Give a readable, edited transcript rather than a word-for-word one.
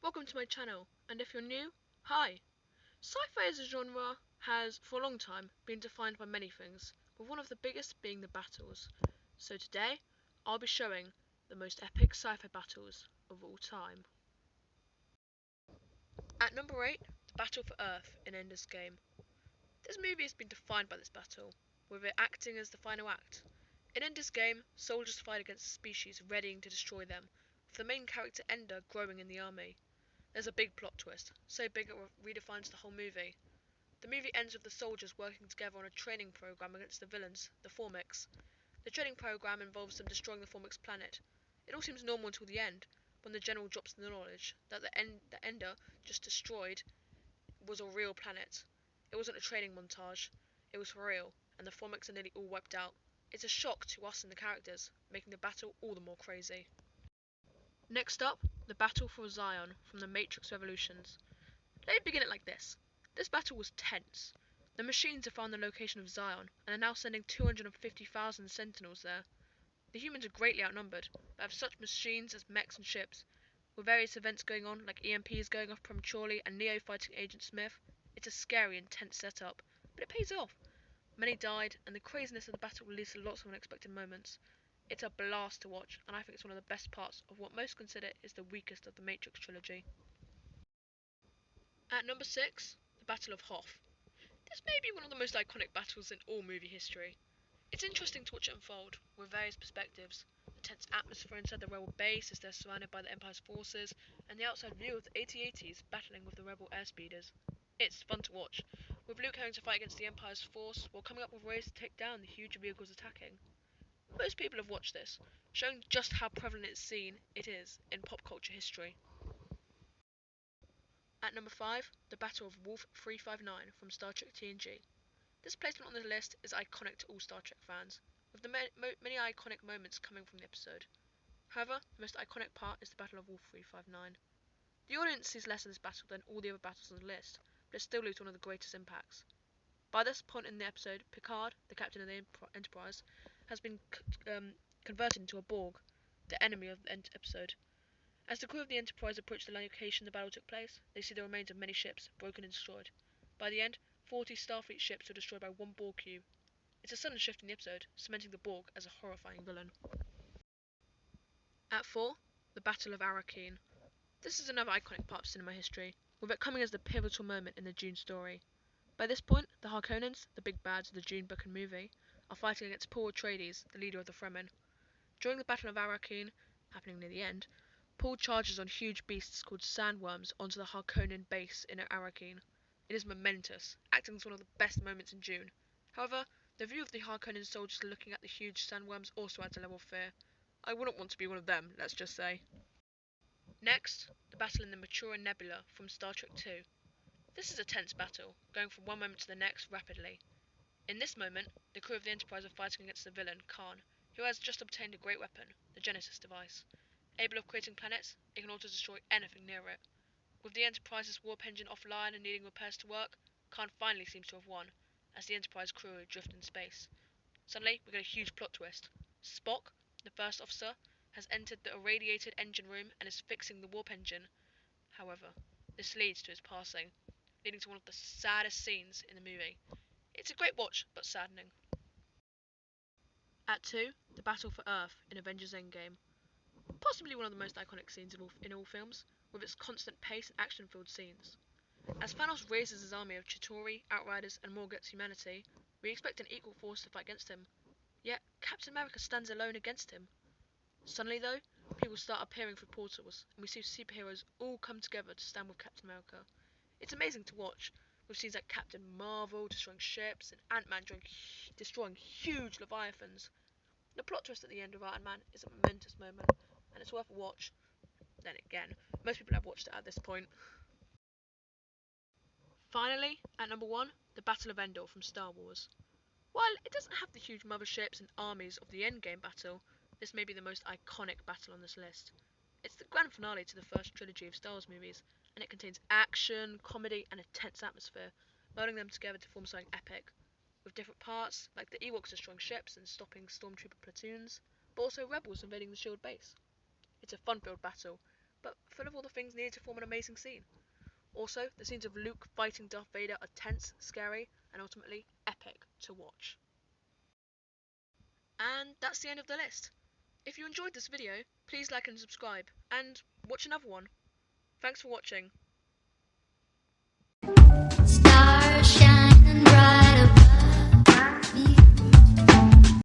welcome to my channel, and if you're new, hi! Sci-fi as a genre has, for a long time, been defined by many things, with one of the biggest being the battles. So today, I'll be showing the most epic sci-fi battles of all time. At number 8, the Battle for Earth in Ender's Game. This movie has been defined by this battle, with it acting as the final act. In Ender's Game, soldiers fight against a species readying to destroy them, with the main character Ender growing in the army. There's a big plot twist, so big it redefines the whole movie. The movie ends with the soldiers working together on a training program against the villains, the Formics. The training program involves them destroying the Formics planet. It all seems normal until the end, when the general drops the knowledge that the Ender just destroyed was a real planet. It wasn't a training montage, it was for real, and the Formics are nearly all wiped out. It's a shock to us and the characters, making the battle all the more crazy. Next up, the Battle for Zion from the Matrix Revolutions. Let me begin it like this. This battle was tense. The machines have found the location of Zion and are now sending 250,000 sentinels there. The humans are greatly outnumbered, but have such machines as mechs and ships. With various events going on, like EMPs going off prematurely and Neo fighting Agent Smith, it's a scary and tense setup, but it pays off. Many died, and the craziness of the battle leads to lots of unexpected moments. It's a blast to watch, and I think it's one of the best parts of what most consider is the weakest of the Matrix trilogy. At number 6, the Battle of Hoth. This may be one of the most iconic battles in all movie history. It's interesting to watch it unfold, with various perspectives, the tense atmosphere inside the rebel base as they're surrounded by the Empire's forces, and the outside view of the AT-ATs battling with the rebel airspeeders. It's fun to watch, with Luke having to fight against the Empire's force while coming up with ways to take down the huge vehicles attacking. Most people have watched this, showing just how prevalent it is in pop culture history. At number 5, the Battle of Wolf 359 from Star Trek TNG. This placement on the list is iconic to all Star Trek fans, with the many iconic moments coming from the episode. However, the most iconic part is the Battle of Wolf 359. The audience sees less of this battle than all the other battles on the list, but it still leaves one of the greatest impacts. By this point in the episode, Picard, the captain of the Enterprise, has been converted into a Borg, the enemy of the episode. As the crew of the Enterprise approach the location the battle took place, they see the remains of many ships, broken and destroyed. By the end, 40 Starfleet ships were destroyed by one Borg cube. It's a sudden shift in the episode, cementing the Borg as a horrifying villain. At 4, the Battle of Arrakeen. This is another iconic part of cinema history, with it coming as the pivotal moment in the Dune story. By this point, the Harkonnens, the big bads of the Dune book and movie, are fighting against Paul Atreides, the leader of the Fremen. During the Battle of Arrakeen, happening near the end, Paul charges on huge beasts called sandworms onto the Harkonnen base in Arrakeen. It is momentous, acting as one of the best moments in Dune. However, the view of the Harkonnen soldiers looking at the huge sandworms also adds a level of fear. I wouldn't want to be one of them, let's just say. Next, the battle in the Maturin Nebula from Star Trek II. This is a tense battle, going from one moment to the next rapidly. In this moment, the crew of the Enterprise are fighting against the villain, Khan, who has just obtained a great weapon, the Genesis device. Able of creating planets, it can auto-destroy anything near it. With the Enterprise's warp engine offline and needing repairs to work, Khan finally seems to have won, as the Enterprise crew drift in space. Suddenly, we get a huge plot twist. Spock, the first officer, has entered the irradiated engine room and is fixing the warp engine. However, this leads to his passing, leading to one of the saddest scenes in the movie. It's a great watch, but saddening. At 2, the Battle for Earth in Avengers Endgame. Possibly one of the most iconic scenes in all films, with its constant pace and action-filled scenes. As Thanos raises his army of Chitauri, Outriders, and Morgoth's humanity, we expect an equal force to fight against him. Yet, Captain America stands alone against him. Suddenly, though, people start appearing through portals, and we see superheroes all come together to stand with Captain America. It's amazing to watch, with scenes like Captain Marvel destroying ships and Ant-Man destroying huge leviathans. The plot twist at the end of Ant-Man is a momentous moment, and it's worth a watch. Then again, most people have watched it at this point. Finally, at number 1, the Battle of Endor from Star Wars. While it doesn't have the huge motherships and armies of the Endgame battle, this may be the most iconic battle on this list. It's the grand finale to the first trilogy of Star Wars movies, and it contains action, comedy, and a tense atmosphere, melding them together to form something epic, with different parts, like the Ewoks destroying ships and stopping stormtrooper platoons, but also rebels invading the Shield base. It's a fun-filled battle, but full of all the things needed to form an amazing scene. Also, the scenes of Luke fighting Darth Vader are tense, scary, and ultimately epic to watch. And that's the end of the list. If you enjoyed this video, please like and subscribe, and watch another one. Thanks for watching.